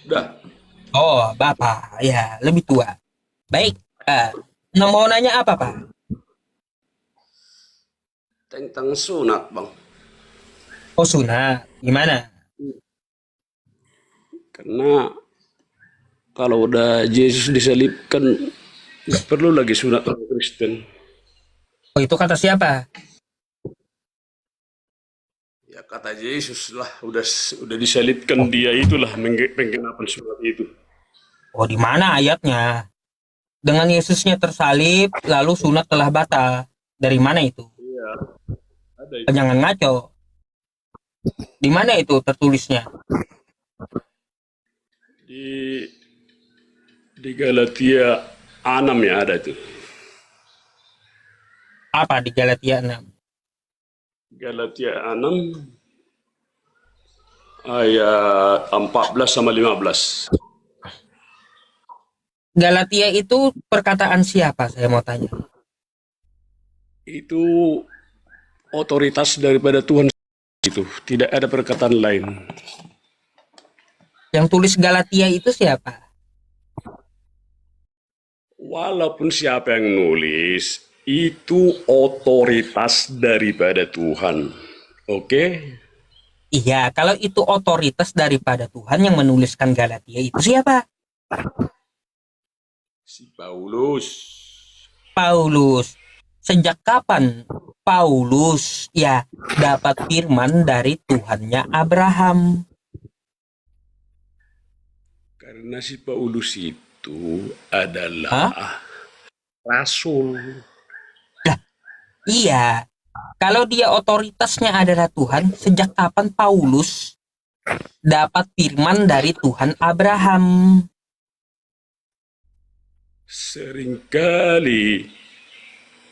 Dah, Oh, Bapak, ya lebih tua. Baik, eh, mau nanya apa, Pak? tentang sunat, Bang. Oh, sunat. Gimana? Karena kalau udah Yesus disalibkan, nggak perlu lagi sunat orang Kristen. Oh, itu kata siapa? Ya kata Yesus lah, udah disalibkan Oh, dia itulah penggenapan sunat itu. oh di mana ayatnya? Dengan Yesusnya tersalib, lalu sunat telah batal. Dari mana itu? Iya, ada itu. Jangan ngaco. Di mana itu tertulisnya? Di di Galatia 6 ya ada itu. Apa di Galatia 6? Galatia 6 ayat 14 sama 15. Galatia itu perkataan siapa? Saya mau tanya. Itu otoritas daripada Tuhan itu, tidak ada perkataan lain. Yang tulis Galatia itu siapa? Walaupun siapa yang nulis, itu otoritas daripada Tuhan. Oke? Iya, kalau itu otoritas daripada Tuhan yang menuliskan Galatia itu siapa? Si Paulus. Paulus. Sejak kapan Paulus ya dapat firman dari Tuhannya Abraham? Karena si Paulus itu Hah? adalah rasul. Iya. Kalau dia otoritasnya adalah Tuhan, sejak kapan Paulus dapat firman dari Tuhan Abraham? Seringkali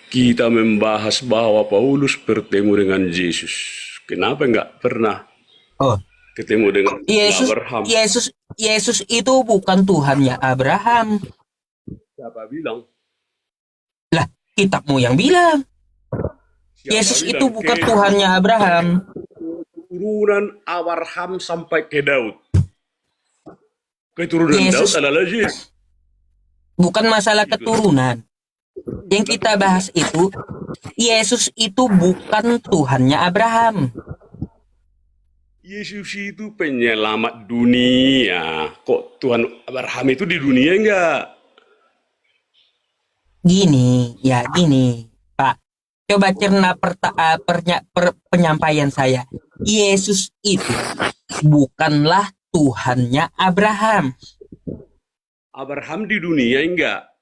kita membahas bahwa Paulus bertemu dengan Yesus. Kenapa nggak pernah Oh, ketemu dengan Yesus Abraham? Yesus Yesus itu bukan Tuhannya Abraham. Siapa bilang? Lah, kitabmu yang bilang. Siapa Yesus itu bilang? bukan Tuhannya Abraham. Keturunan Abraham sampai ke Daud. Keturunan Daud Yesus adalah Yesus. bukan masalah Itu. keturunan. Yang kita bahas itu, Yesus itu bukan Tuhannya Abraham. Yesus itu penyelamat dunia. Kok Tuhan Abraham itu di dunia enggak? Gini, Pak. Coba cerna penyampaian saya. Yesus itu bukanlah Tuhannya Abraham. Abraham di dunia enggak?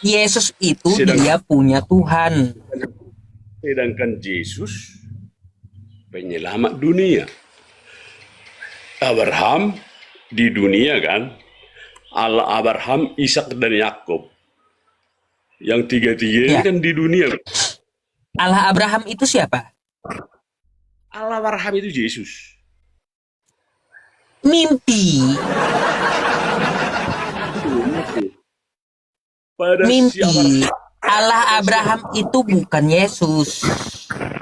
Yesus itu Sedang, dia punya Tuhan. sedangkan Yesus penyelamat dunia. Abraham di dunia kan? Allah Abraham, Ishak dan Yakub. Yang tiga-tiga ini Ya, kan di dunia. Allah Abraham itu siapa? Allah Abraham itu Yesus. Mimpi. Pada si Mimpi. Abraham, Allah Abraham itu bukan Yesus.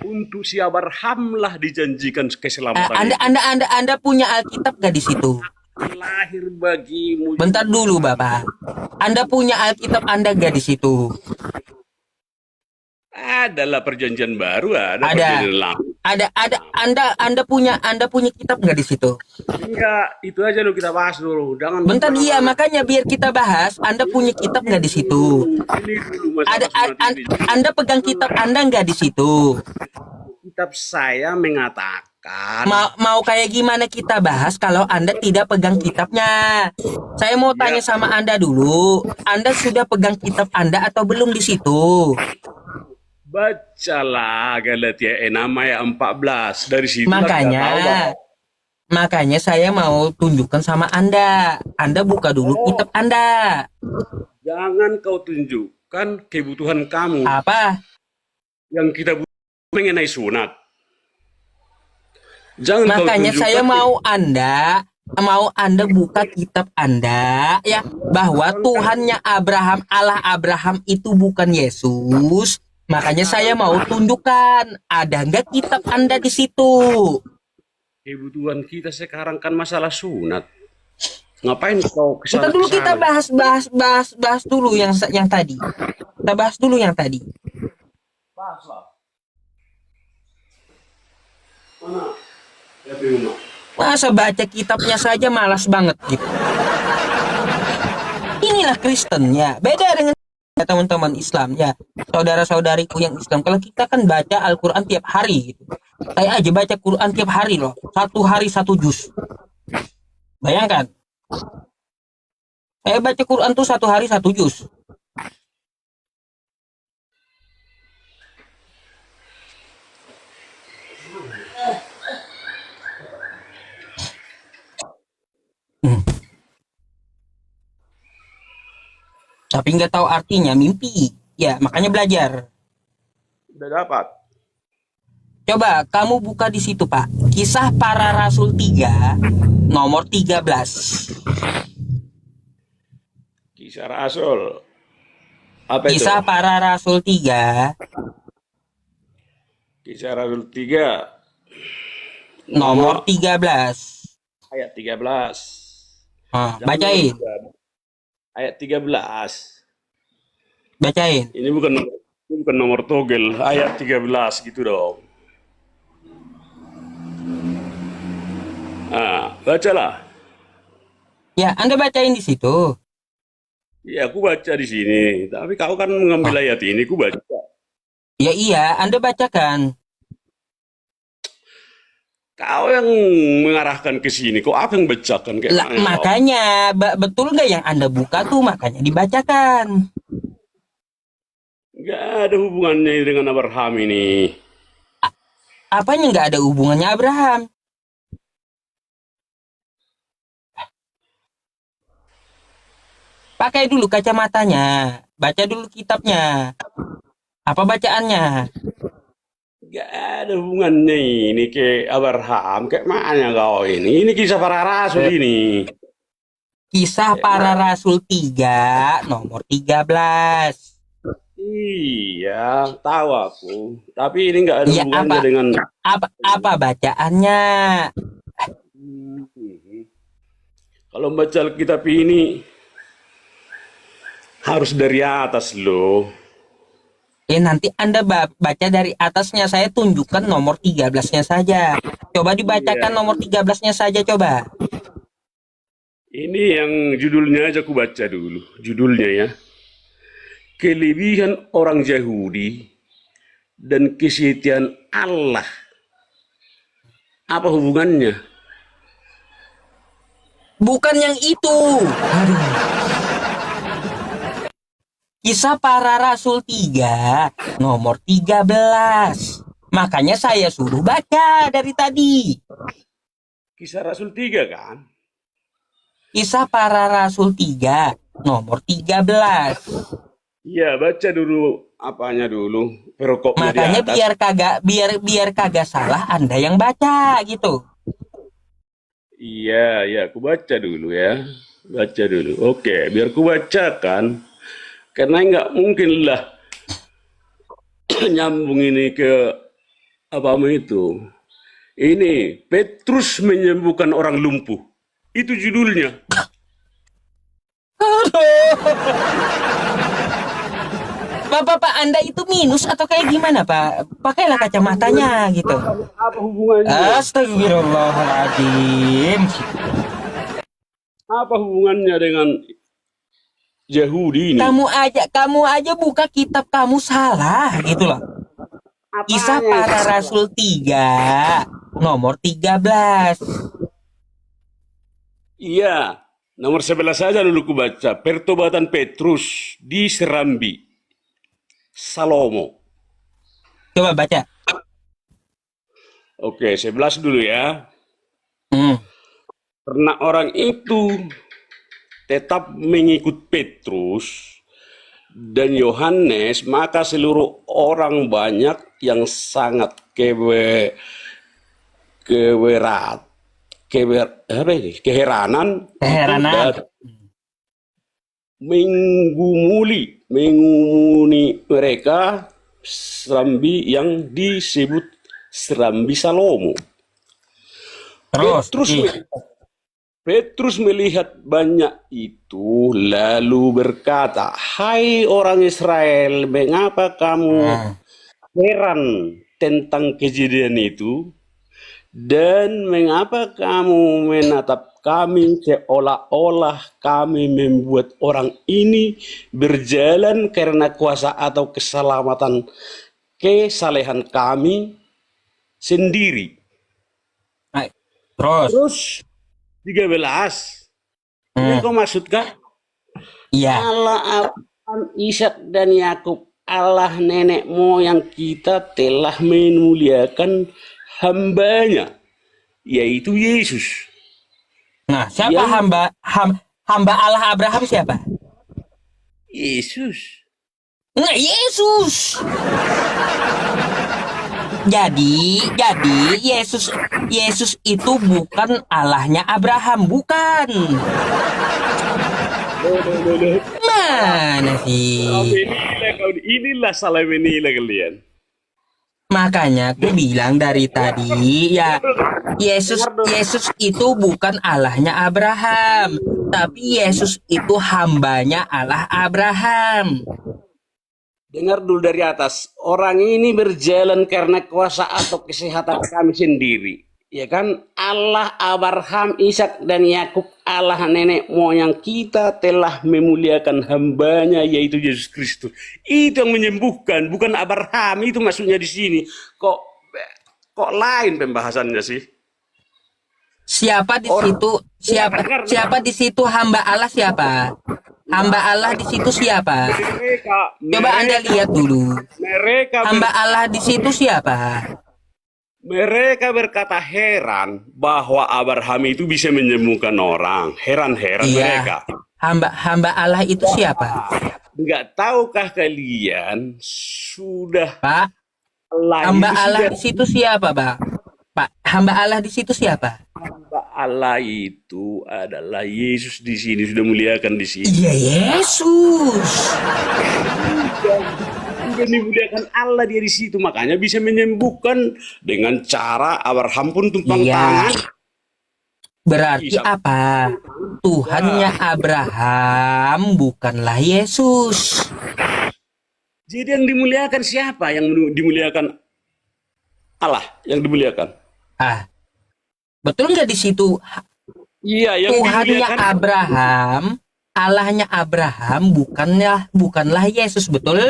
untuk si Abraham lah dijanjikan Eh, keselamatan Anda, itu. Anda, Anda, Anda punya Alkitab gak di situ? Lahir bagimu Bentar dulu, Bapak. Anda punya Alkitab Anda gak di situ? adalah perjanjian baru, ada Ada, perjanjian lama. ada. Anda punya kitab nggak di situ? Enggak, itu aja lo kita bahas dulu. Jangan Bentar, iya, kemana-mana. makanya biar kita bahas. Anda punya kitab nggak di situ? Ini dulu Ada, masalah sunat ini. Anda pegang kitab Anda nggak di situ? Kitab saya mengatakan, Mau kayak gimana kita bahas kalau Anda tidak pegang kitabnya? Saya mau ya tanya sama Anda dulu. Anda sudah pegang kitab Anda atau belum di situ? bacalah Galatia 6 ayat 14. Dari situlah kita Makanya, tahu bahwa makanya saya mau tunjukkan sama Anda. Anda buka dulu oh, kitab Anda. jangan kau tunjukkan kebutuhan kamu Apa? yang kita butuh mengenai sunat. Jangan kau Makanya saya tunjukkan mau Anda buka kitab Anda ya bahwa Tuhannya Abraham, Allah Abraham itu bukan Yesus. Makanya saya mau tunjukkan ada nggak kitab Anda di situ. Kebutuhan kita sekarang kan masalah sunat. Ngapain kau Kita dulu kita kesana-kesana? bahas dulu yang tadi. Kita bahas dulu yang tadi. Bahaslah. Mana? Ya, Bima. Masa baca kitabnya saja malas banget gitu. Inilah Kristen ya. Beda dengan teman-teman Islam ya. Saudara-saudariku yang Islam. Kalau kita kan baca Al-Quran tiap hari gitu. Saya aja baca Quran tiap hari loh. Satu hari satu juz. Bayangkan. Saya baca Quran tuh satu hari satu juz. Hmm. Tapi nggak tahu artinya mimpi. Ya makanya belajar. Udah dapat. Coba kamu buka di situ Pak. Kisah Para Rasul 3 nomor 13. Kisah Rasul. Apa itu? Kisah Para Rasul 3 Kisah Rasul 3 nomor nomor 13. ayat 13. Nah, Jangan nomor bacain. 3. Ayat 13. Bacain. Ini bukan nomor togel, ayat 13 gitu dong. Ah, bacalah. Ya, Anda bacain di situ. Ya, aku baca di sini. Tapi kau kan mengambil Oh, ayat ini, aku baca. ya iya, Anda bacakan. Kau yang mengarahkan ke sini, kok aku yang bacakan kayak Lah, mana kau? makanya betul nggak yang Anda buka tuh makanya dibacakan. Nggak ada hubungannya dengan Abraham ini. Apanya nggak ada hubungannya Abraham? Pakai dulu kacamatanya. Baca dulu kitabnya. Apa bacaannya? Nggak ada hubungannya ini ke Abraham. Kayak mana kau ini? Ini kisah para rasul ini. Kisah Kayak Para mana? Rasul 3 nomor 13. Iya, tahu aku. Tapi ini nggak ada Ya hubungannya apa dengan. apa bacaannya? Hmm. Kalau baca Alkitab ini harus dari atas loh. Nanti Anda baca dari atasnya, saya tunjukkan nomor 13-nya saja. Coba dibacakan Iya, nomor 13-nya saja coba. ini yang judulnya aja aku baca dulu. Judulnya ya. Kelebihan orang Yahudi dan kesetiaan Allah. Apa hubungannya? Bukan yang itu. Aduh. Kisah Para Rasul 3 nomor 13. Makanya saya suruh baca dari tadi. Kisah Rasul 3 kan? Kisah Para Rasul 3 nomor 13. Iya, baca dulu apanya dulu. Perokopnya di Makanya atas. biar kagak salah Anda yang baca gitu. Iya, ya, aku baca dulu ya. Baca dulu. Oke, biar ku bacakan. Karena nggak mungkin lah nyambung ini ke apamu itu. Ini, Petrus menyembuhkan orang lumpuh. Itu judulnya. Pak, Anda itu minus atau kayak gimana, Pak? Pakailah kacamatanya gitu. Apa hubungannya? Astagfirullahaladzim. Apa hubungannya dengan Yahudi ini? Kamu aja buka kitab kamu salah gitu loh. Kisah Apanya? Para Rasul 3 nomor 13. Iya, nomor 11 saja dulu ku baca. Pertobatan Petrus di Serambi, Salomo. Coba baca. Oke, 11 dulu ya. Hmm. Karena orang itu tetap mengikut Petrus dan Yohanes, maka seluruh orang banyak yang sangat keheranan itu Keheranan. dan mengumuni mereka Serambi yang disebut Serambi Salomo. Terus, Petrus Petrus melihat banyak itu, lalu berkata, "Hai orang Israel, mengapa kamu nah, heran tentang kejadian itu? Dan mengapa kamu menatap kami seolah-olah kami membuat orang ini berjalan karena kuasa atau kesalehan kami sendiri?" nah, terus, Terus 13, ini hmm, kau maksudkan iya. Allah Abraham, Ishak dan Yakub, Allah nenek moyang kita telah memuliakan hambanya, yaitu Yesus. Nah, siapa Yang hamba Allah Abraham siapa? Yesus. Nah, Yesus. Jadi Yesus itu bukan Allahnya Abraham, bukan. Mana sih? Inilah salah menilai kalian. Makanya aku bilang dari tadi ya, Yesus itu bukan Allahnya Abraham, tapi Yesus itu hambanya Allah Abraham. Dengar dulu dari atas. Orang ini berjalan karena kuasa atau kesehatan kami sendiri. Ya kan? Allah Abraham, Ishak dan Yakub, Allah nenek moyang kita telah memuliakan hambanya, yaitu Yesus Kristus. Itu yang menyembuhkan, bukan Abraham. Itu maksudnya di sini. Kok lain pembahasannya sih? Siapa di Orang situ? Siapa di situ hamba Allah siapa? Hamba Allah di situ siapa? Coba Anda lihat dulu. mereka Hamba Allah di situ siapa? Mereka berkata heran bahwa Abraham itu bisa menyembuhkan orang. Heran-heran mereka. Iya. Hamba Allah itu siapa? Enggak tahukah kalian sudah Pak, Allah hamba itu Allah sudah di situ siapa, Pak? Pak, hamba Allah di situ siapa? hamba Allah itu adalah Yesus di sini, sudah muliakan di sini. Iya, Yesus. Sudah dimuliakan Allah dia di situ, makanya bisa menyembuhkan dengan cara Abraham pun tumpang Iya. tangan. Berarti Bisa. apa? Tuhannya Abraham bukanlah Yesus. Jadi yang dimuliakan siapa? Yang dimuliakan Allah, yang dimuliakan. Ah, betul nggak di situ? Iya, yang Tuhannya dimuliakan Abraham, Allahnya Abraham bukanlah Yesus, betul?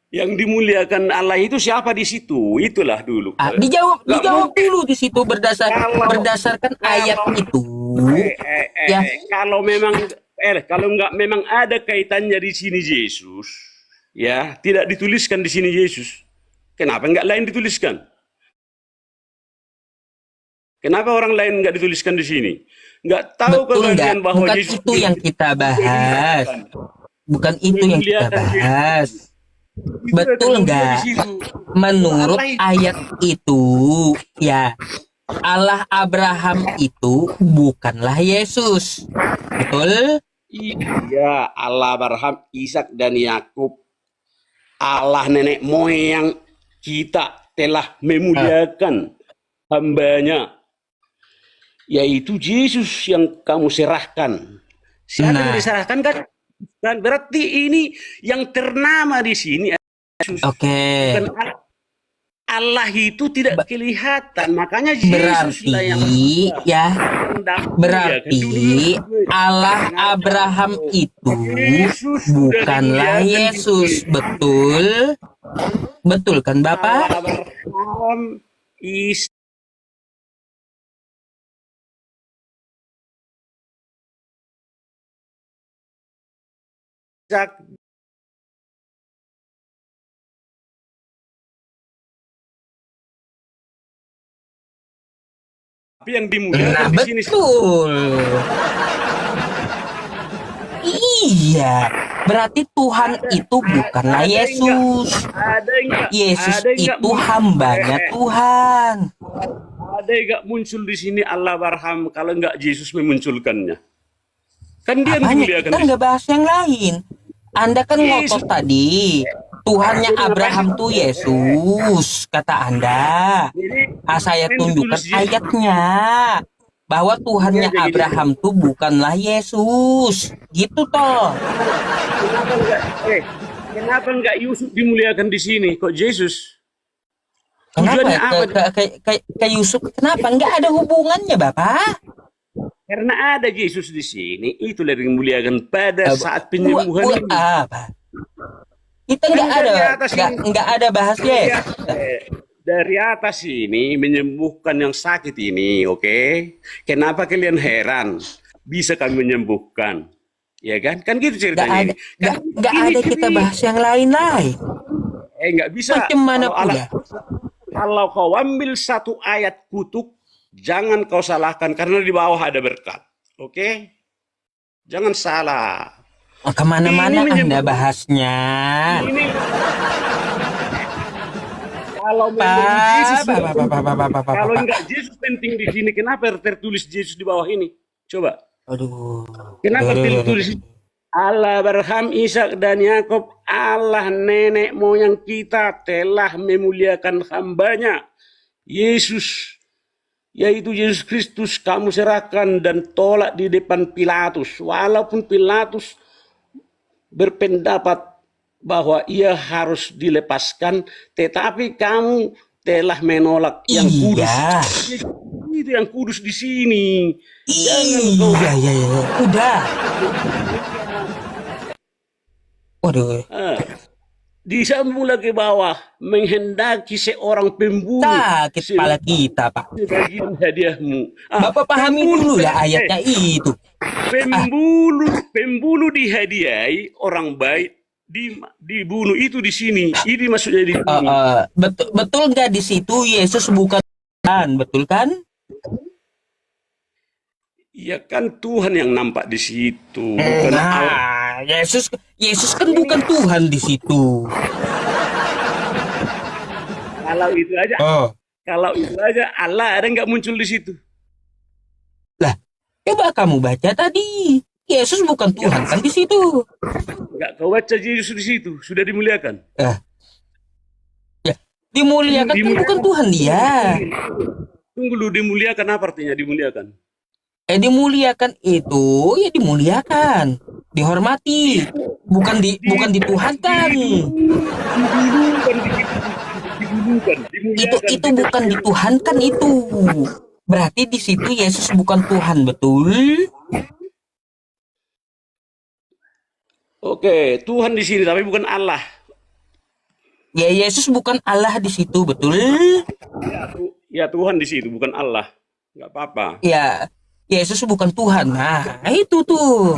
Yang dimuliakan Allah itu siapa di situ? Itulah dulu. Ah, dijawab Nggak dulu di situ berdasarkan ayat kalau- itu. Ya, kalau nggak memang ada kaitannya di sini Yesus, ya tidak dituliskan di sini Yesus. Kenapa nggak lain dituliskan? Kenapa orang lain nggak dituliskan di sini? Nggak tahu betul nggak? kalian bahwa Bukan Yesus itu yang kita bahas. Bukan itu yang kita bahas. Betul nggak? Menurut ayat itu, ya, Allah Abraham itu bukanlah Yesus. Betul? Iya, Allah Abraham, Ishak dan Yakub, Allah nenek moyang kita telah memuliakan hambanya, yaitu Yesus yang kamu serahkan. Siapa yang Nah, diserahkan kan? Dan berarti ini yang ternama di sini Yesus. oke. Bukan Allah itu tidak kelihatan, makanya Yesus Berarti lah yang ya, mendampingi. berarti Allah Abraham itu bukanlah Yesus. Betul? Betul kan, Bapak? Allah Abraham, Ishak tapi yang Nah, dimuliakan di sini betul. Iya, berarti Tuhan itu bukanlah Yesus. Yesus itu hambanya Tuhan. ada nggak muncul di sini Allah Abraham kalau nggak Yesus memunculkannya? Kan dia yang Apanya? dimuliakan Kita di sini. nggak bahas yang lain. Anda kan ngotot tadi. Tuhannya Jadi ngapain Abraham tuh Yesus, kata Anda. jadi Saya yang tunjukkan ditulis Yesus ayatnya bahwa ini Tuhannya aja gini. Abraham tuh bukanlah Yesus. Gitu toh. Kenapa enggak kenapa enggak Yusuf dimuliakan di sini kok Yesus? Kenapa Tujuannya apa? ke Yusuf? Kenapa? Nggak ada hubungannya, Bapak. Karena ada Yesus di sini, itulah yang dimuliakan pada saat penyembuhan Buat ini. apa? Kita Kan nggak ada, dari atas ini, nggak ada bahas dari Yesus. atas, dari atas ini menyembuhkan yang sakit ini, oke? Kenapa kalian heran? Bisa kami menyembuhkan, ya kan? Kan gitu Nggak ceritanya ada, ini. Kan nggak ini ada kita cerita. bahas yang lain-lain. Nggak bisa. Macam mana Kalau Allah, pula? kalau kau ambil satu ayat kutuk, jangan kau salahkan karena di bawah ada berkat, oke? Jangan salah. Ini Kemana-mana Anda menyembuhkan. bahasnya. Ini kalau memang Yesus, Pak, kalau Pak. enggak Yesus penting di sini, kenapa tertulis Yesus di bawah ini? Coba, Aduh. kenapa Aduh. tertulis Allah Abraham, Ishak dan Yakub, Allah nenek moyang kita telah memuliakan hambanya Yesus, yaitu Yesus Kristus kamu serahkan dan tolak di depan Pilatus, walaupun Pilatus berpendapat bahwa ia harus dilepaskan, tetapi kamu telah menolak yang kudus. Iya. Itu yang kudus di sini. Jangan kau Iya. Udah. Waduh. disambung lagi bawah, menghendaki seorang pembunuh Sakit kepala kita, Pak. sebagian hadiahmu. Bapak pahami dulu lah ayatnya itu. Pembunuh dihadiahi, orang baik dibunuh, itu di sini. Ini maksudnya di sini. Betul nggak di situ Yesus bukan Tuhan, betul kan? Ya kan Tuhan yang nampak di situ, bukan Allah. Yesus kan bukan Tuhan di situ. Kalau itu aja Allah ada nggak muncul di situ? Lah, coba kamu baca tadi. Yesus bukan Tuhan kan di situ. Nggak kau baca Yesus di situ, sudah dimuliakan. Ya, dimuliakan kan bukan Tuhan dia. Tunggu dulu, dimuliakan apa artinya dimuliakan? Dimuliakan itu ya dimuliakan, dihormati, bukan dituhankan. Itu bukan dituhankan itu. Berarti di situ Yesus bukan Tuhan, betul? Oke, Tuhan di sini tapi bukan Allah. Ya Yesus bukan Allah di situ, betul? Ya Tuhan di situ bukan Allah. Nggak apa-apa. Ya, Yesus bukan Tuhan. Nah, itu tuh.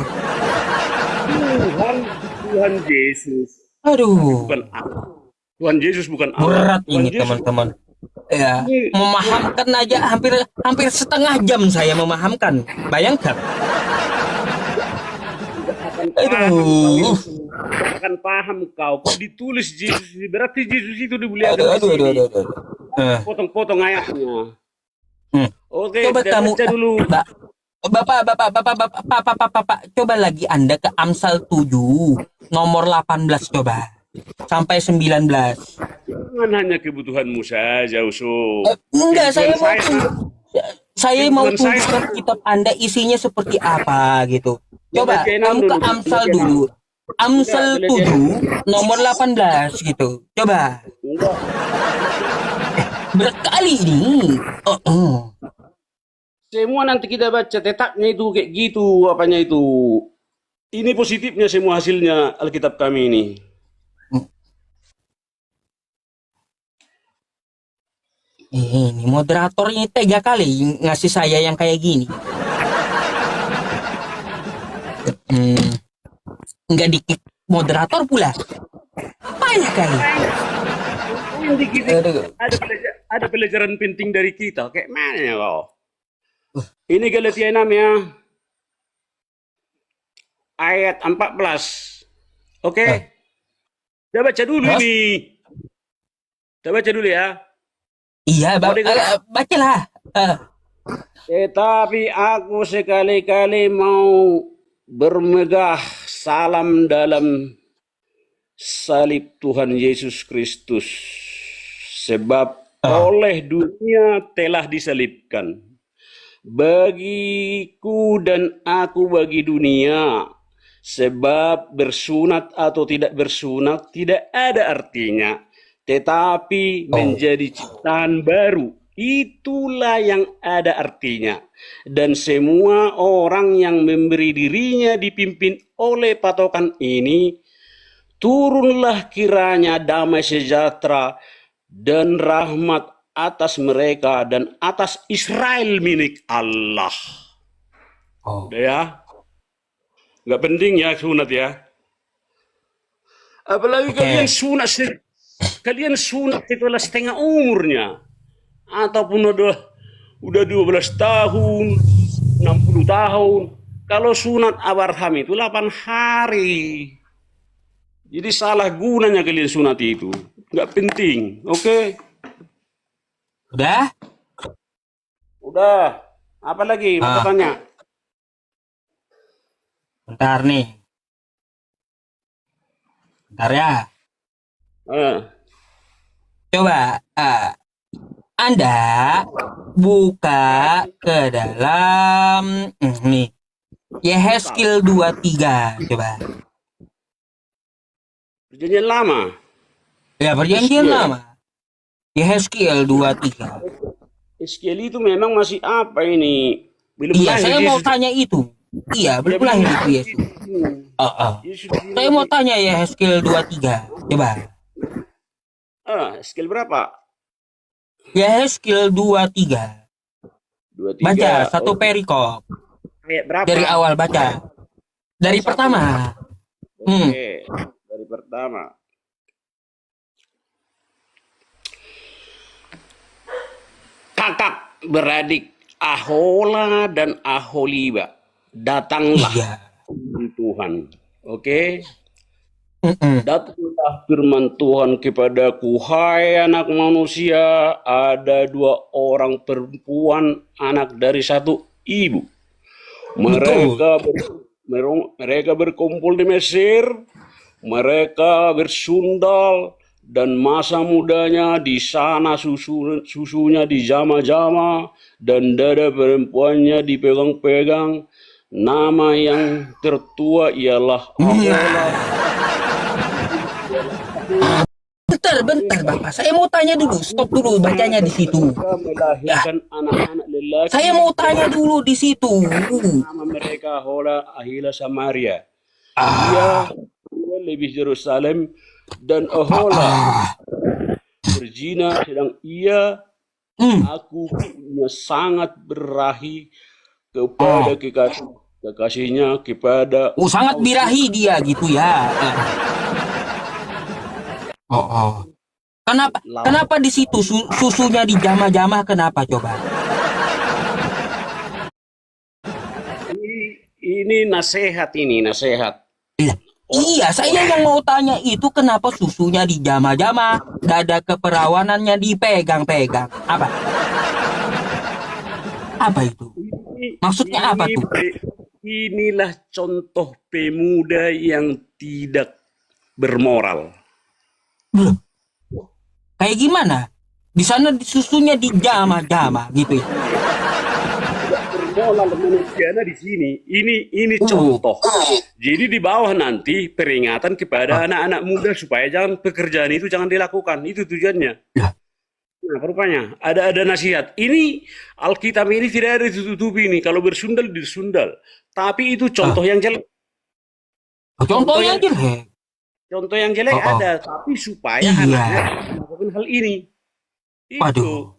Tuhan Yesus. Aduh. Bukan Allah. Tuhan Yesus bukan Allah. Berat ini teman-teman. Ya, memahamkan aja hampir setengah jam saya memahamkan. Bayangkan. Aduh. Akan paham kau. Kok ditulis Yesus, berarti Yesus itu dimuliakan. Aduh. Potong-potong ayatnya. Oke, coba kamu baca dulu. Bapak, coba lagi Anda ke Amsal 7 nomor 18 coba sampai 19. Jangan hanya kebutuhanmu saja, Uso. Enggak, saya mau tunjukkan kitab Anda isinya seperti apa gitu. Coba kamu ke Amsal dulu. Amsal 7 nomor 18 gitu. Coba. Berat kali ini. Semua nanti kita baca tetapnya itu kayak gitu apanya itu. Ini positifnya semua hasilnya Alkitab kami ini. Ini moderatornya tega kali ngasih saya yang kayak gini. Nggak dikit moderator pula. Payah kali. Ada pelajaran penting dari kita. Kayak mana ya kau? Ini Galatia 6 ya. Ayat 14. Oke. Kita baca dulu ini. Kita baca dulu ya. Iya, bacalah. Tetapi aku sekali-kali mau bermegah salam dalam salib Tuhan Yesus Kristus. Sebab Ah. oleh dunia telah disalibkan. Bagiku dan aku bagi dunia. Sebab bersunat atau tidak bersunat tidak ada artinya. Tetapi Oh. menjadi ciptaan baru. Itulah yang ada artinya. Dan semua orang yang memberi dirinya dipimpin oleh patokan ini, turunlah kiranya damai sejahtera dan rahmat atas mereka dan atas Israel milik Allah. Oh. Udah ya, nggak penting ya sunat ya. Apalagi Oke. kalian sunat setelah setengah umurnya, ataupun udah 12 tahun, 60 tahun. Kalau sunat Abraham itu 8 hari. Jadi salah gunanya kalian sunat itu. Nggak penting, oke? Udah? Udah. Apa lagi mau Ah. tanya? Bentar nih. Bentar ya. Eh, Coba Anda buka ke dalam nih Yehezkiel 23 coba. Perjanjian lama. Ya, perjanjian Yehezkiel. lama. Yehezkiel 23. Eskiel itu memang masih apa ini? Belum Iya, lahir saya mau Yesus. tanya itu. Iya, Ya, belum belum lahir itu lahir Yesus. itu. Yesus Saya mau tanya Yehezkiel 23. Coba. Eskiel berapa? Yehezkiel 23. 23. Baca satu Oh, perikop ayat berapa? dari awal baca. Dari Satu. pertama. Oke, dari pertama. Kakak beradik Ahola dan Aholiba, datanglah Iya. Tuhan. Oke. Mm-mm. Datanglah firman Tuhan kepadaku, hai anak manusia, ada 2 orang perempuan anak dari satu ibu. Mereka berkumpul di Mesir, mereka bersundal, dan masa mudanya di sana susunya dijama-jama, dan dada perempuannya dipegang-pegang. Nama yang tertua ialah Ahola. Bentar, Bapak. Saya mau tanya dulu. Stop dulu bacanya di situ. Mereka melahirkan anak-anak lelaki. Saya mau tanya dulu di situ. Nama mereka Ahola, Ahila, Samaria. Ah, Ia lebih Yerusalem, dan Ahola berzina, sedang ia aku punya sangat berahi kepada kekasihnya kepada sangat birahi dia gitu ya. Kenapa di situ susunya dijamah-jamah? Kenapa coba? ini nasihat. Iya, saya yang mau tanya itu kenapa susunya dijamah-jamah, dada keperawanannya dipegang-pegang. Apa itu? Maksudnya apa tuh? Inilah contoh pemuda yang tidak bermoral. Loh, kayak gimana? Di sana susunya dijamah-jamah gitu ya. Bermoral manusianya di sini. Ini contoh. Jadi di bawah nanti peringatan kepada anak-anak muda supaya pekerjaan itu jangan dilakukan. Itu tujuannya. Ya. Nah, rupanya ada nasihat. Ini Alkitab ini tidak ada ditutupi ini. Kalau bersundal disundal. Tapi itu contoh yang jelek. Contoh yang jelek. Contoh yang jelek ada, tapi supaya anaknya melakukan hal ini. Waduh.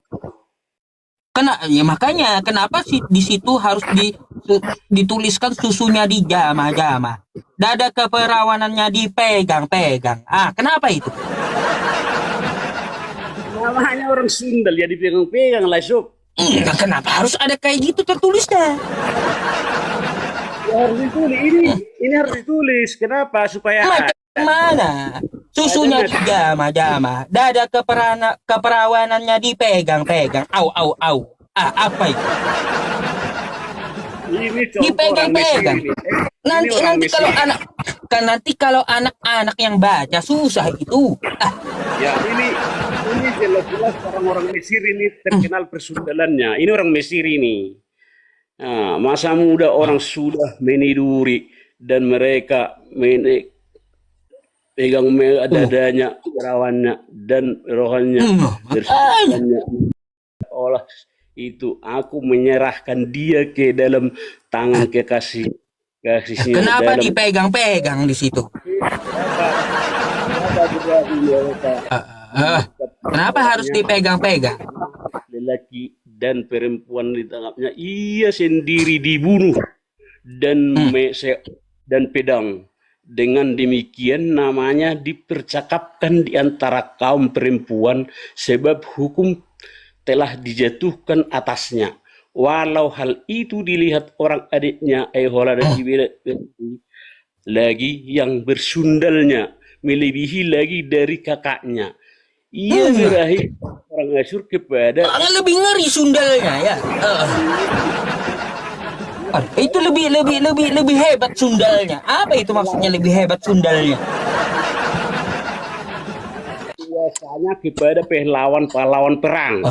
Makanya kenapa sih di situ harus dituliskan susunya dijamah-jamah, dada keperawanannya dipegang-pegang. Kenapa itu? Namanya orang sundal ya dipegang-pegang lah, Sob. Kenapa harus ada kayak gitu tertulisnya? Ya, harus ditulis ini harus ditulis. Kenapa? Supaya Mana? Susunya dijamah-jamah, dada keperawanannya dipegang-pegang. Au. Apa itu? ini contoh orang Dipegang-pegang. Mesir ini. Nanti Kan nanti kalau anak-anak yang baca susah itu. Ya ini jelas-jelas orang-orang Mesir ini terkenal persundalannya. Ini orang Mesir ini. Nah, masa muda orang sudah meniduri dan mereka pegang dadanya, perawannya dan rohannya, Makanya. bersundalannya. Olah itu aku menyerahkan dia ke dalam tangan kasihnya Kenapa dalam dipegang-pegang di situ? Kenapa harus dipegang-pegang? lelaki dan perempuan di tangannya, ia sendiri dibunuh dan dan pedang. Dengan demikian namanya dipercakapkan di antara kaum perempuan sebab hukum telah dijatuhkan atasnya. Walau hal itu dilihat orang adiknya Ehola dan lagi yang bersundalnya melebihi lagi dari kakaknya. Ia berakhir orang Asyur kepada Lebih ngeri sundalnya ya. Itu lebih hebat sundalnya. Apa itu maksudnya lebih hebat sundalnya? biasanya kepada pahlawan perang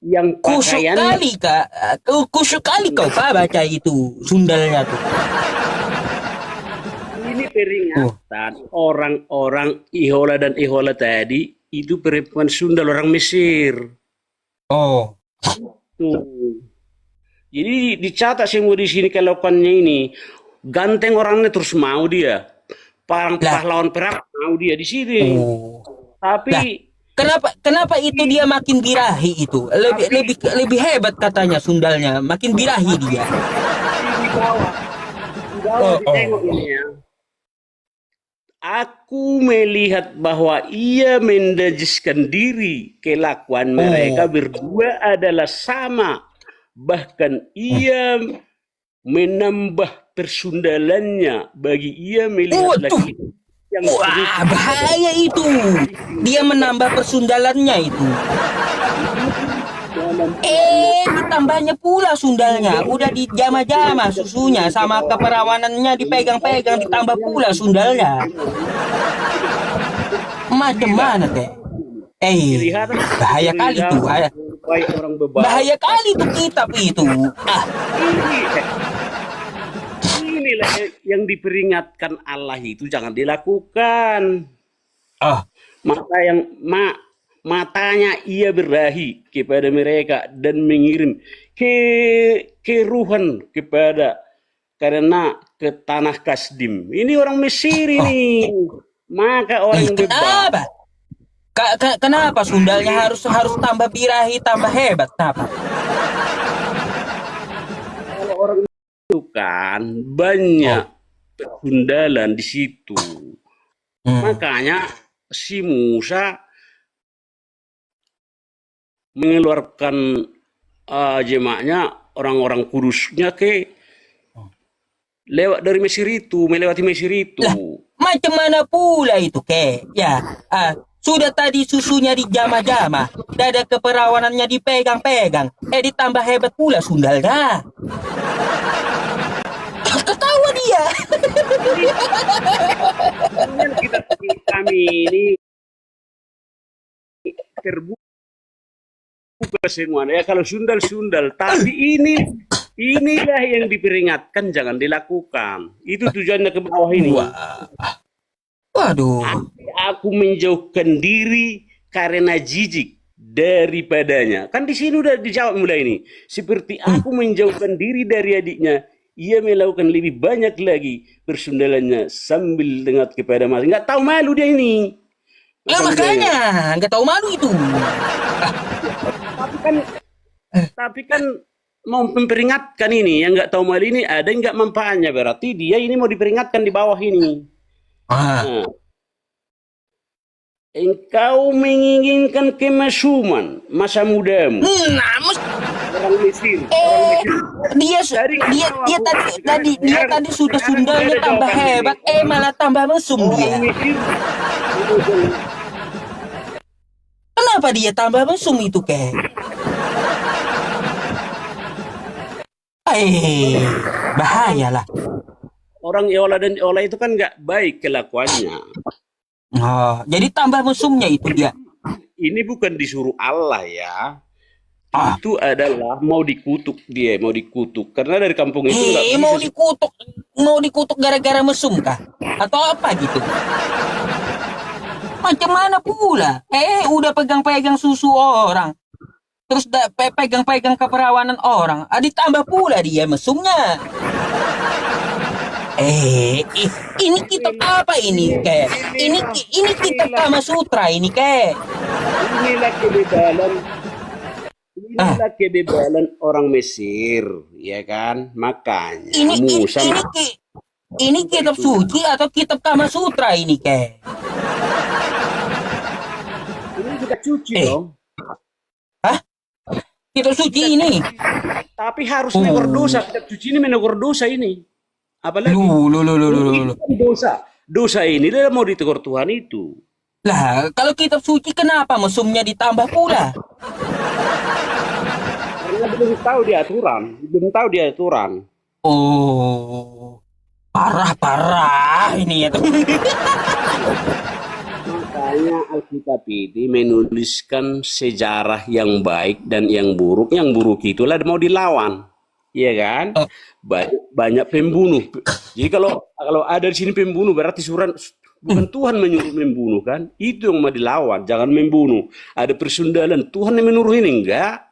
yang Kusuk pakaian kali kak, kusuk kali kau pak baca itu sundalnya tuh. ini peringatan orang-orang Ihola dan Ihola tadi itu perempuan Sundal orang Mesir. Oh, Tuh. Jadi dicatat semua di sini kelakuannya ini. Ganteng orangnya terus mau dia. Pahlawan perang mau dia di sini. oh. Tapi Kenapa itu dia makin birahi itu? Lebih hebat katanya sundalnya, makin birahi dia. di bawah, di bawah ditengok ini ya. Aku melihat bahwa ia mendajiskan diri. Kelakuan mereka berdua adalah sama. Bahkan ia menambah persundalannya bagi ia melihat lagi yang Wah, bahaya itu. Dia menambah persundalannya itu. Ditambahnya pula sundalnya. Udah dijama-jama susunya sama keperawanannya dipegang-pegang, ditambah pula sundalnya. Macam mana teh? Bahaya kali tuh. Bahaya kali tuh kitab itu. Inilah yang diperingatkan Allah itu jangan dilakukan. Matanya ia berahi kepada mereka dan mengirim keruhan kepada karena ke tanah Kasdim. Ini orang Mesir ini. Maka orang kenapa? Kenapa sundalnya harus tambah birahi, tambah hebat? Kenapa? Kalau orang itu kan banyak persundalan di situ. Makanya si Musa mengeluarkan jemaahnya orang-orang kudusnya lewat dari Mesir itu, melewati Mesir itu. Macam mana pula itu ya? Sudah tadi susunya dijama-jama, dada keperawanannya dipegang-pegang, ditambah hebat pula sundalnya. Ketawa dia. Kami ini terbuka semua ya, kalau sundal, tapi inilah yang diperingatkan jangan dilakukan. Itu tujuannya ke bawah ini. Waduh. Aku menjauhkan diri karena jijik daripadanya. Kan di sini udah dijawab mulai ini. Seperti aku menjauhkan diri dari adiknya, ia melakukan lebih banyak lagi persundalannya sambil dengar kepada mas. Nggak tahu malu dia ini. Makanya nggak tahu malu itu. Tapi kan mau memperingatkan ini, yang nggak tahu malu ini ada nggak manfaatnya, berarti dia ini mau diperingatkan di bawah ini. Engkau menginginkan kemasyuman masa mudamu. Orang Mesir. Dia tadi sudah sundalnya tambah hebat, malah tambah mesum dia. Kenapa dia tambah mesum itu bahayalah. orang Eola dan Eola itu kan nggak baik kelakuannya. Oh, jadi tambah mesumnya itu dia. Ini bukan disuruh Allah ya. Ah, Itu adalah mau dikutuk dia, mau dikutuk. Karena dari kampung itu nggak bisa. mau dikutuk gara-gara mesum kah? Atau apa gitu? Macam mana pula? Udah pegang-pegang susu orang. Terus pegang-pegang keperawanan orang. Ditambah pula dia mesumnya. Ini kitab apa ini, kayak? Ini kitab Kama Sutra ini, kayak. Inilah kebebalan, Ah, inilah kebebalan orang Mesir, ya kan? Makanya ini ini Musa ini ini kitab suci atau kitab Kama Sutra ini, kayak? ini kita cuci Eh, dong. Hah? Kitab suci ini? Tapi harus menegur dosa. Kita cuci ini menegur dosa ini. Apalagi Lu. ini dosa. Dosa ini dia mau ditegur Tuhan itu. Lah, kalau kitab suci kenapa mesumnya ditambah pula? Karena belum tahu dia aturan, belum tahu dia aturan. Oh, parah ini ya, teman. Makanya Alkitab ini menuliskan sejarah yang baik dan yang buruk. Yang buruk itulah mau dilawan, iya kan? Oh. Banyak pembunuh. Jadi kalau ada di sini pembunuh berarti bukan Tuhan menyuruh membunuh kan? Itu yang mau dilawan. Jangan membunuh. Ada persundalan. Tuhan yang menyuruh ini enggak.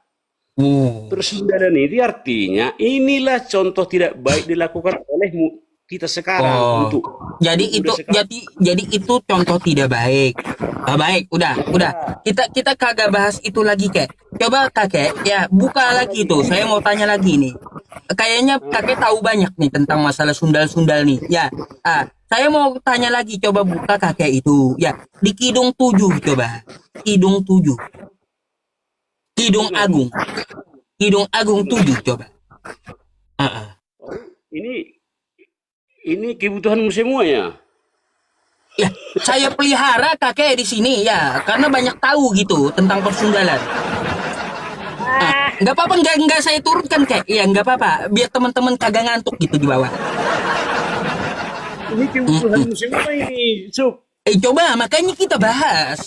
Persundalan ini artinya inilah contoh tidak baik dilakukan oleh kita sekarang untuk Jadi itu contoh tidak baik. Baik, udah. Kita kagak bahas itu lagi, kek. Coba kakek, ya buka lagi tuh. Saya mau tanya lagi nih. Kayaknya kakek tahu banyak nih tentang masalah sundal-sundal nih. Ya, saya mau tanya lagi. Coba buka kakek itu. Ya, di Kidung 7 coba. Kidung 7. Kidung Agung. Kidung Agung 7 coba. Ini kebutuhanmu semua ya. Ya, saya pelihara kakek di sini ya, karena banyak tahu gitu tentang persundalan. Nggak apa-apa, nggak saya turunkan, kek. Ya nggak apa-apa, biar teman-teman kagak ngantuk gitu di bawah. Ini kebutuhanmu semua ini, Sup. Coba makanya kita bahas.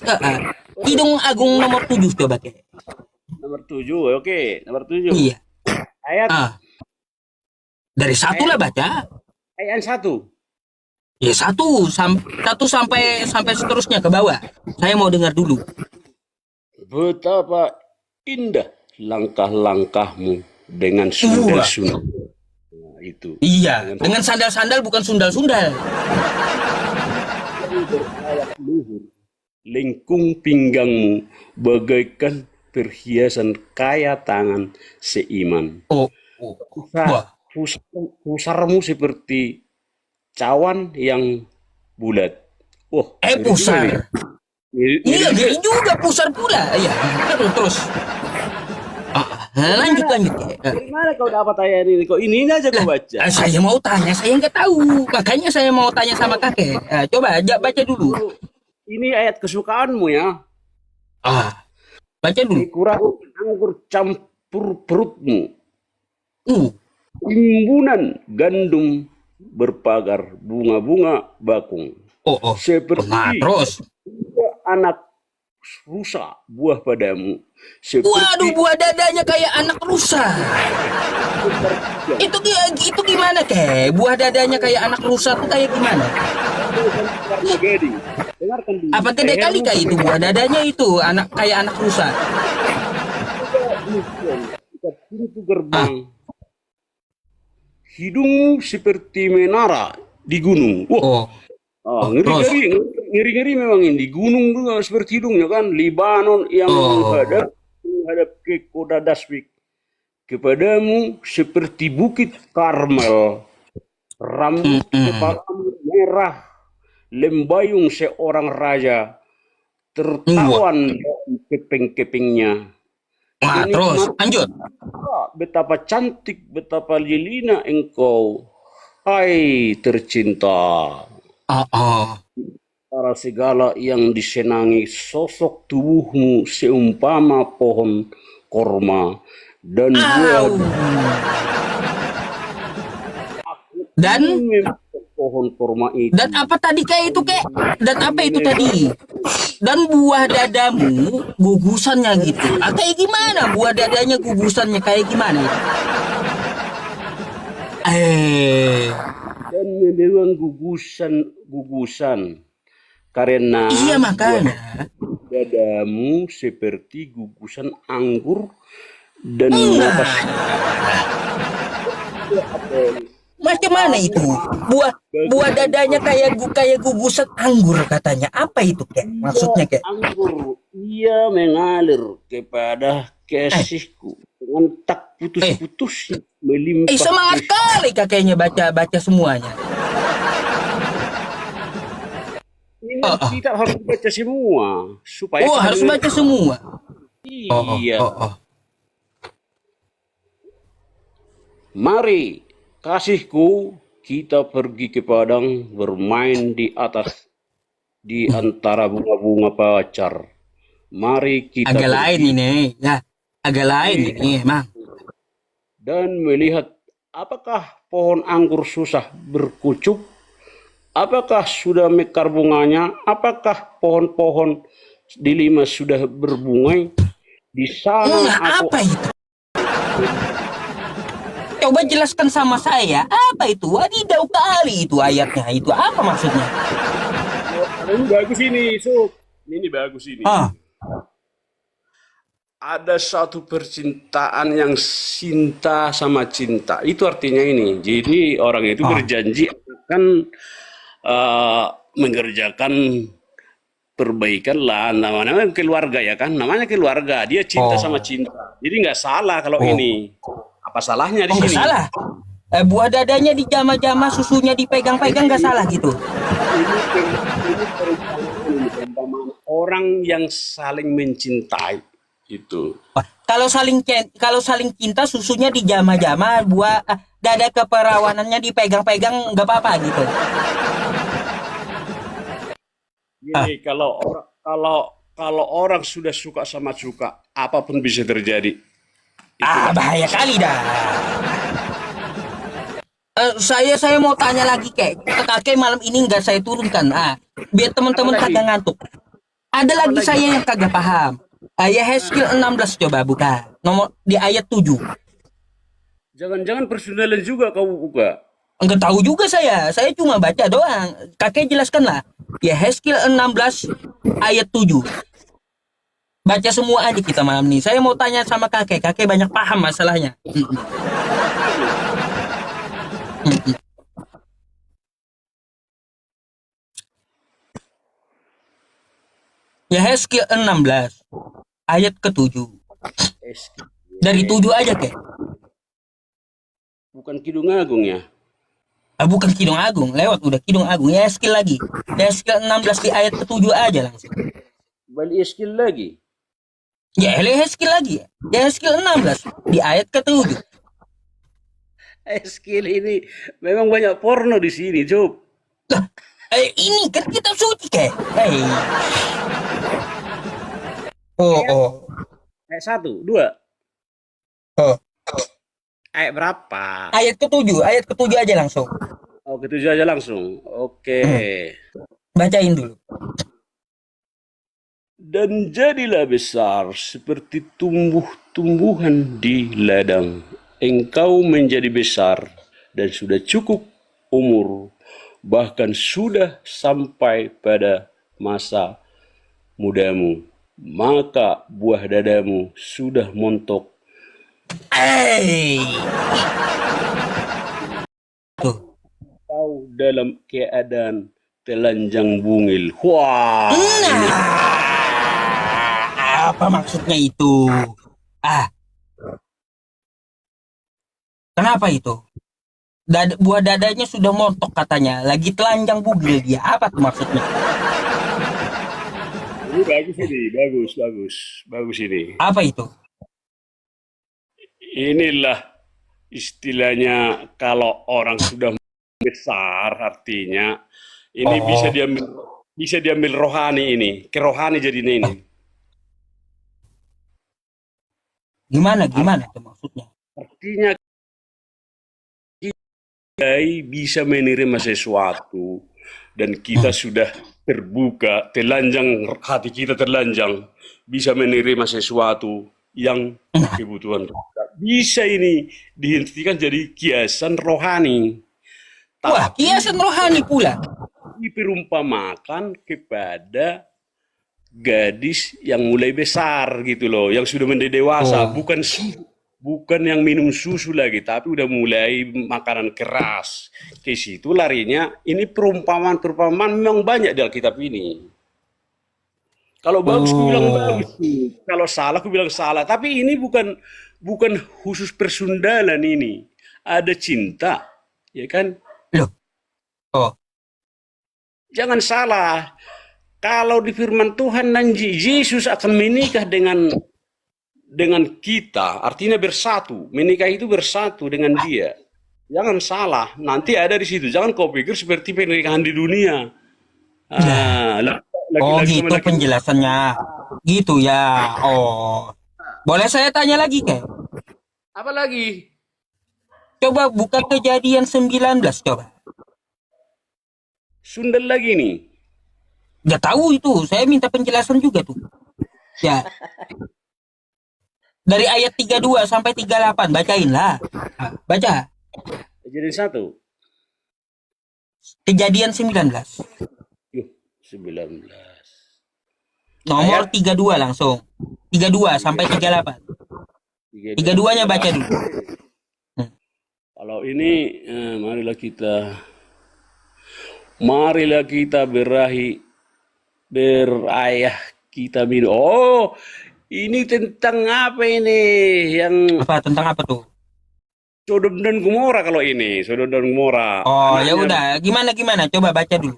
Kidung Agung nomor 7 coba, kek. Nomor 7, oke. Nomor 7. Iya. Ayat Dari satu lah baca. ayat 1. Ya satu sampai seterusnya ke bawah. Saya mau dengar dulu. Betapa indah langkah-langkahmu dengan sundal-sundal. Nah, itu. Iya, dengan sandal-sandal bukan sundal-sundal. Berayap luhur, lengkung pinggangmu bagaikan perhiasan kaya tangan seiman. Wah. Pusarmu seperti cawan yang bulat. Oh, Pusar. Iya, gini juga pusar pula. Iya, terus. Lanjut. Dari mana kau dapat ayat ini? Kok ini aja kau baca? Saya mau tanya, saya nggak tahu. Makanya saya mau tanya sama kakek. Coba baca dulu. Ini ayat kesukaanmu ya. Baca dulu. Kurang anggur campur perutmu. Timbunan Gandum berpagar bunga-bunga bakung. Seperti terus. anak rusa buah padamu. Waduh, buah dadanya kayak anak rusa. Itu gimana, kek? Buah dadanya kayak anak rusa tuh kayak gimana? Dengarkan dulu. Apa gede kali kayak itu buah dadanya itu kayak anak rusa? Kita pintu gerbang. Hidungmu seperti menara di gunung. Ngeri memang ini. Di gunung juga seperti hidungnya kan. Libanon yang menghadap ke Kota Daswik. Kepadamu seperti bukit Karmel. Rambut kepalamu merah. Lembayung seorang raja. Tertawan keping-kepingnya. Terus lanjut. Betapa cantik, betapa lilina engkau, hai tercinta. Para segala yang disenangi sosok tubuhmu seumpama pohon korma dan buah. pohon kurma Dan itu. apa tadi kayak itu kek? Dan apa itu tadi? Dan buah dadamu gugusannya gitu. Ah, kayak gimana? Buah dadanya gugusannya kayak gimana itu? Eh, Dan memang gugusan karena iya buah makanya. dadamu seperti gugusan anggur dan Nah, atas apel. macam mana itu? Buah buah Bagian dadanya kayak gugusan anggur katanya. Apa itu kek? iya Maksudnya kek? anggur, ia mengalir kepada Eh, kasihku dengan tak eh, putus-putus melimpah semangat kasih. kali kakeknya baca semuanya. Ini Oh, oh, kita harus baca semua supaya oh kita harus dengar. baca semua. Oh, oh, Iya, oh, oh. mari kasihku kita pergi ke padang bermain di atas di antara bunga-bunga pacar. Mari kita Agak lain pergi ini, ya. Agak lain ini emang. dan melihat apakah pohon anggur susah berkucuk, apakah sudah mekar bunganya, apakah pohon-pohon delima sudah berbunga di sana aku Apa itu? Coba jelaskan sama saya, apa itu? Wadidaw kali itu ayatnya. Itu apa maksudnya? ini bagus ini, Sob. Ini bagus ini. Ah, Ada satu percintaan yang cinta sama cinta. Itu artinya ini. Jadi orang itu ah. berjanji akan eh, mengerjakan perbaikan lah. Namanya keluarga ya kan. Namanya keluarga. Dia cinta sama Oh, cinta. Jadi nggak salah kalau oh. ini. Apa salahnya di Oh, nggak sini? salah. Buah dadanya dijama-jama, susunya dipegang-pegang nggak salah gitu. Ini perumpamaan orang yang saling mencintai itu. Wah, kalau saling cinta susunya dijama-jama, buah dada keperawanannya dipegang-pegang nggak apa-apa gitu. Ah, Gini, kalau orang sudah suka sama suka, apapun bisa terjadi. Itulah. bahaya kali dah. Saya mau tanya lagi kek. Kakek malam ini nggak saya turunkan. Biar teman-teman Apalagi, kagak ngantuk. Ada lagi apalagi. saya yang kagak paham. Yehezkiel 16 coba buka. Nomor di ayat 7. Jangan-jangan persenalan juga kau buka. Enggak tahu juga saya. Saya cuma baca doang. Kakek jelaskan lah. Yehezkiel 16 ayat 7. Baca semua aja kita malam ini. Saya mau tanya sama kakek. Kakek banyak paham masalahnya. Yehezkiel 16 ayat ke-7. Eski. Dari 7 aja kek. Bukan Kidung Agung ya. Bukan Kidung Agung, lewat udah Kidung Agung. Yehezkiel lagi. Yehezkiel 16 di ayat ke-7 aja langsung. Balik eskil lagi. Ya, Yehezkiel lagi. Yehezkiel 16 di ayat ke-7. Eskil ini memang banyak porno di sini, Job. Lah, ini kan kitab suci kek. Hei. Oh, Ayat, oh. ayat 1, 2. Oh. Ayat berapa? Ayat ketujuh aja langsung. Oh, ketujuh aja langsung. Oke. Bacain dulu. Dan jadilah besar seperti tumbuh-tumbuhan di ladang. Engkau menjadi besar dan sudah cukup umur, bahkan sudah sampai pada masa mudamu. Maka buah dadamu sudah montok. Hey. Tuh. Kau dalam keadaan telanjang bungil. Wah, ini Nah, apa maksudnya itu? Kenapa itu? Buah dadanya sudah montok katanya. Lagi telanjang bugil dia. Apa tuh maksudnya? ini bagus ini, bagus, bagus, bagus ini. Apa itu? Inilah istilahnya kalau orang sudah besar artinya ini Oh, bisa diambil rohani ini, ke rohani jadinya ini. gimana tuh maksudnya? Artinya bisa menerima sesuatu dan kita sudah terbuka, telanjang, hati kita telanjang, bisa menerima sesuatu yang kebutuhan kita. Bisa ini dihentikan jadi kiasan rohani. Wah, Tapi kiasan rohani pula. diperumpamakan kepada gadis yang mulai besar gitu loh, yang sudah menjadi dewasa, Oh, bukan yang minum susu lagi, tapi udah mulai makanan keras. Ke situ larinya. Ini perumpamaan-perumpamaan memang banyak di Alkitab ini. Kalau bagus ku bilang oh, bagus, kalau salah ku bilang salah. Tapi ini bukan khusus persundalan ini. Ada cinta, ya kan? loh, oh, Jangan salah. Kalau di firman Tuhan nanti Yesus akan menikah dengan kita, artinya bersatu. Menikah itu bersatu dengan Dia. Jangan salah. Nanti ada di situ. Jangan kau pikir seperti pernikahan di dunia. lah, Ah, oh laki-laki sama gitu laki. penjelasannya, gitu ya. Oh, boleh saya tanya lagi, Kek? Apa lagi? Coba buka Kejadian 19, coba. Sundal lagi nih. Gak tahu itu, saya minta penjelasan juga tuh. Ya, dari ayat 32 sampai 38, bacain lah. Ah, baca. Jadi satu. Kejadian 19. Yuh, 19. Nomor Ayat 32 langsung. 32 sampai 38. 32. 32-nya baca dulu. Hmm. Kalau ini, marilah kita berayah kita minum. Oh, ini tentang apa ini? Yang Apa tentang apa tuh? Sodom dan Gomora kalau ini. Sodom dan Gomora. Oh, ya Anaknya, udah. Gimana gimana? Coba baca dulu.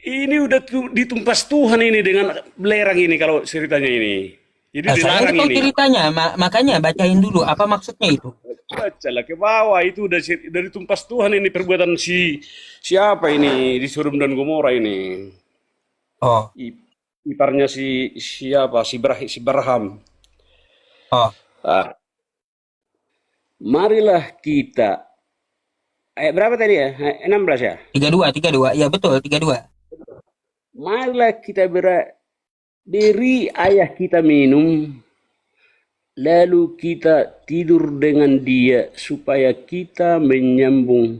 ini udah ditumpas Tuhan ini dengan belerang ini kalau ceritanya ini. Jadi Saya dilarang nggak tahu ini. ceritanya, makanya bacain dulu apa maksudnya itu. Bacalah ke bawah, itu udah dari tumpas Tuhan ini perbuatan siapa ini di Sodom dan Gomora ini. Oh, Iparnya siapa? Si Barham. oh, Ah, marilah kita. Berapa tadi ya? 16 ya. 32, 32. Ya betul, 32. Marilah kita beri ayah kita minum, lalu kita tidur dengan dia supaya kita menyambung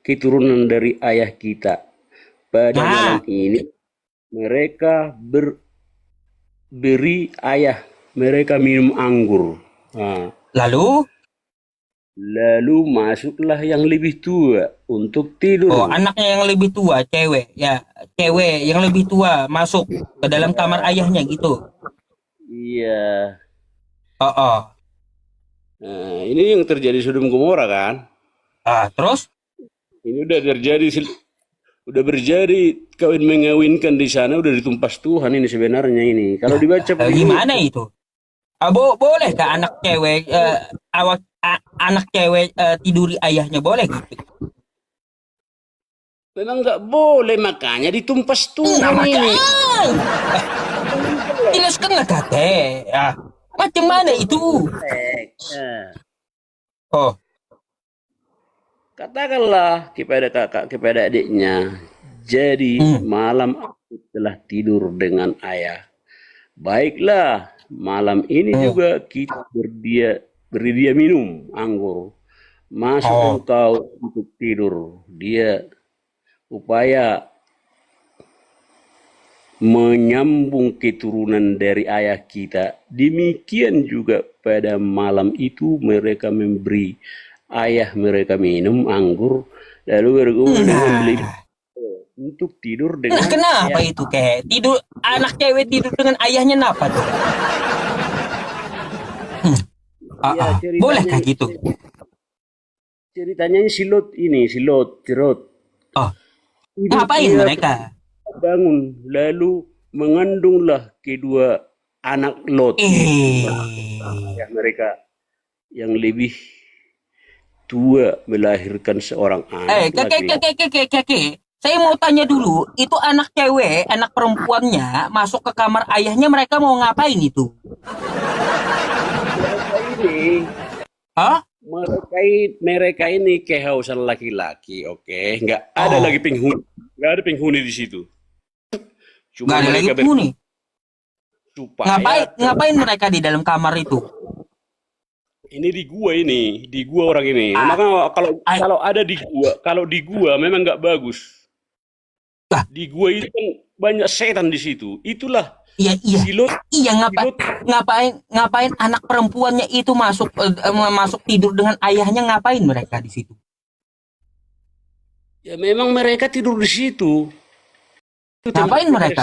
keturunan dari ayah kita. Pada Nah, malam ini mereka beri ayah mereka minum anggur. Nah, lalu, lalu masuklah yang lebih tua untuk oh tidur. anaknya yang lebih tua, cewek, ya, cewek yang lebih tua masuk ke dalam kamar ayahnya gitu. Iya. Oh, oh. Nah, ini yang terjadi Sodom Gomora kan? Ah, terus? Ini udah berjadi kawin mengawinkan di sana, udah ditumpas Tuhan ini sebenarnya ini. Kalau dibaca begini, Gimana itu? Boleh kah anak cewek anak cewek tiduri ayahnya boleh gitu? memang nggak boleh, makanya ditumpas Nah, Tuhan maka ini. jelaskanlah kakek. Ah, macam mana itu? Nah, Oh, katakanlah kepada kakak, kepada adiknya, jadi hmm. malam aku telah tidur dengan ayah. Baiklah, malam ini Hmm. juga kita beri dia minum anggur. Masuk Oh, engkau untuk tidur. Dia upaya menyambung keturunan dari ayah kita. Demikian juga pada malam itu mereka memberi ayah mereka minum anggur, lalu bergumul dengan beli nah, untuk tidur nah dengan kenapa ayah. itu kayak tidur anak cewek tidur dengan ayahnya kenapa tuh? Hmm. Ya Bolehkah ceritanya gitu? ceritanya si Lot Oh, hidup ngapain dia mereka? bangun, lalu mengandunglah kedua anak Lot, yaitu Eh, ayah mereka yang lebih tua melahirkan seorang anak kakek, laki-laki. kakek, kakek, kakek. Saya mau tanya dulu, itu anak cewek, anak perempuannya masuk ke kamar ayahnya mereka mau ngapain itu? Mereka ini Hah? mereka ini kehausan laki-laki, oke? Nggak ada lagi Oh, penghuni, nggak ada penghuni di situ. nggak Cuma ada lagi mereka penghuni. Ngapain, supaya ngapain mereka di dalam kamar itu? ini di gua orang ini. Ah, Maka kalau ah, kalau ada di gua, kalau di gua memang nggak bagus. lah, Di gua itu kan banyak setan di situ. Itulah iya, iya, silot iya, silot ngapain anak perempuannya itu masuk tidur dengan ayahnya, ngapain mereka di situ? ya memang mereka tidur di situ. Itu tempat Ngapain mereka?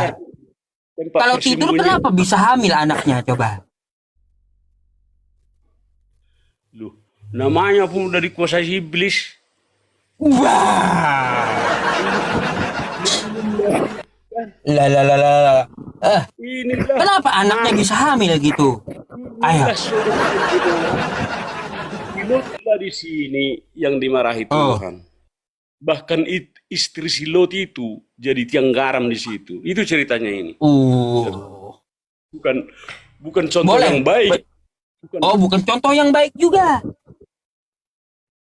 tempat Kalau tidur persembunyian. kenapa bisa hamil anaknya coba? Loh, namanya pun udah dikuasai iblis. Wah, lah lah lah lah. Lah. Eh, Inilah kenapa anaknya bisa hamil gitu? Ayo. inilah silotlah di sini yang dimarahi Oh, Tuhan. Bahkan istri Silot itu jadi tiang garam di situ. Itu ceritanya ini. uh, Bukan bukan contoh boleh. yang baik. Bukan. Oh, bukan contoh yang baik juga.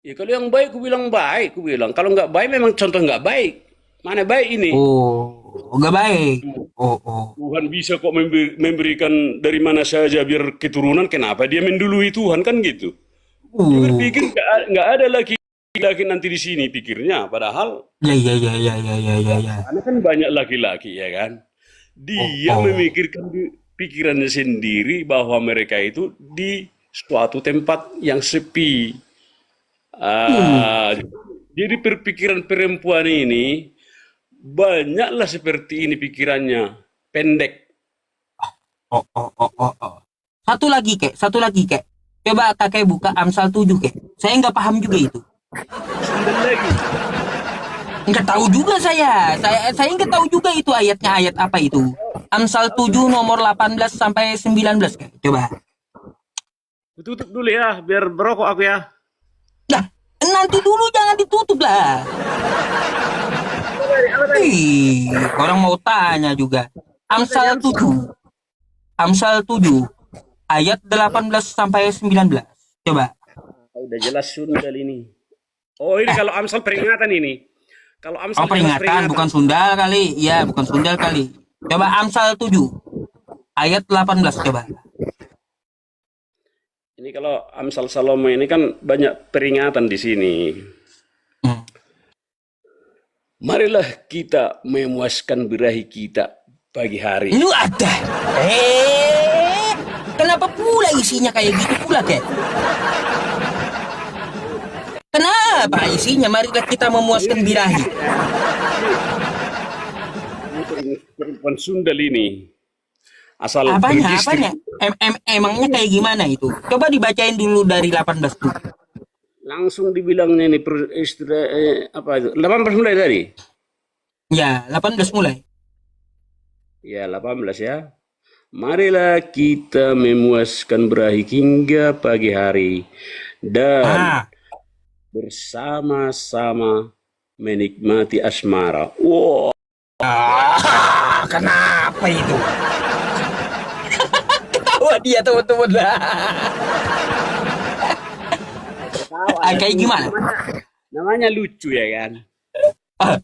Ya kalau yang baik, ku bilang baik, ku bilang. Kalau nggak baik, memang contoh nggak baik. Mana baik ini? Oh, nggak baik. Oh, oh. Tuhan bisa kok memberikan dari mana saja biar keturunan. Kenapa dia mendului Tuhan kan gitu? Dia Uh, berpikir nggak ada laki-laki nanti di sini pikirnya. Padahal ya, ya, ya, ya, ya, ya, ya, ya. karena kan banyak laki-laki ya kan. Oh, Dia oh. memikirkan di pikirannya sendiri bahwa mereka itu di suatu tempat yang sepi. Uh, Ah, jadi perpikiran perempuan ini banyaklah seperti ini pikirannya, pendek. oh, oh, oh, oh, oh. Satu lagi, kek. Coba kakek buka Amsal 7, kek. Saya nggak paham juga itu. Sundal lagi. Nggak tahu juga saya. Saya nggak tahu juga itu ayatnya ayat apa itu. Amsal 7 nomor 18 sampai 19, kek. Coba. Tutup dulu ya, biar berokok aku ya. Nah, nanti dulu jangan ditutup lah. Apa tadi? Ih, orang mau tanya juga. Apa tadi Amsal Amsal? 7. Amsal 7 ayat 18 sampai 19. Coba. Oh, udah jelas sundal ini. Oh, ini Eh, kalau Amsal peringatan ini. Kalau oh Amsal jelas peringatan peringatan. bukan sundal kali. Iya, bukan sundal kali. Coba Amsal 7 ayat 18 coba. Ini kalau Amsal Salomo ini kan banyak peringatan di sini. Hmm. Marilah kita memuaskan birahi kita pagi hari. Lu ada. Kenapa pula isinya kayak gitu pula, Kek? Kenapa isinya? Marilah kita memuaskan birahi. Ini perempuan Sundal ini. Asal Apanya? beristri. Apanya? Emangnya kayak gimana itu? Coba dibacain dulu dari 18 tuh. Langsung dibilangnya nih apa itu? 18 mulai tadi. Ya, 18 mulai. Ya, 18 ya. Marilah kita memuaskan berahi hingga pagi hari dan Ah, bersama-sama menikmati asmara. Wow, kenapa itu? Ketawa dia teman-teman lah. ketawa Kayak tuh. gimana? Namanya lucu ya kan. Ah,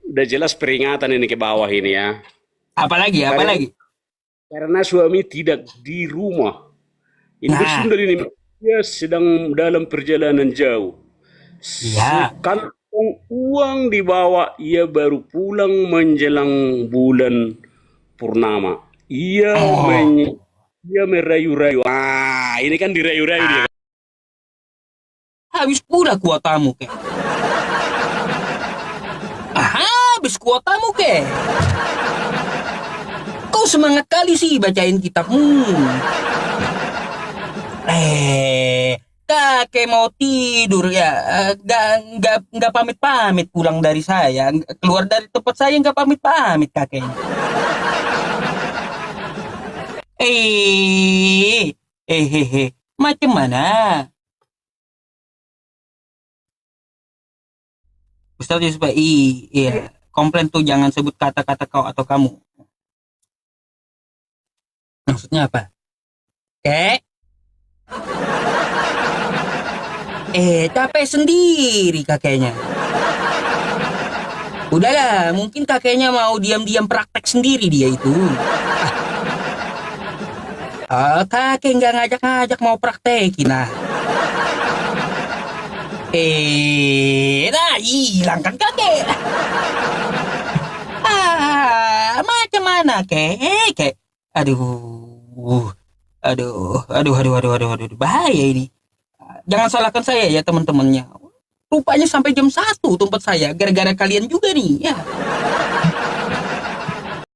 Udah jelas peringatan ini ke bawah ini ya. apalagi, Karena, apalagi? karena suami tidak di rumah. Ini Nah, bersundal ini. Dia sedang dalam perjalanan jauh. iya. Sekantong uang dibawa, ia baru pulang menjelang bulan purnama. Oh, Ia merayu-rayu. Ah, ini kan dirayu-rayu dia. habis pula kuotamu, Kek. Habis kuotamu, Kek. Kau semangat kali sih bacain kitabmu. Kakek mau tidur ya. Nggak pamit-pamit pulang dari saya. Keluar dari tempat saya nggak pamit-pamit kakek. Macam mana? Ustaz Yusuf, iya. Komplain tuh jangan sebut kata-kata kau atau kamu. Maksudnya apa? Kek? Capek sendiri kakeknya. Udahlah, mungkin kakeknya mau diam-diam praktek sendiri dia itu. Kakek nggak ngajak-ngajak mau praktekin nah. Nah hilang kan kakek. Macam mana kek? Aduh, aduh, bahaya ini. Jangan salahkan saya ya teman-temannya. Rupanya sampai jam 1 tempat saya, gara-gara kalian juga nih. Ya.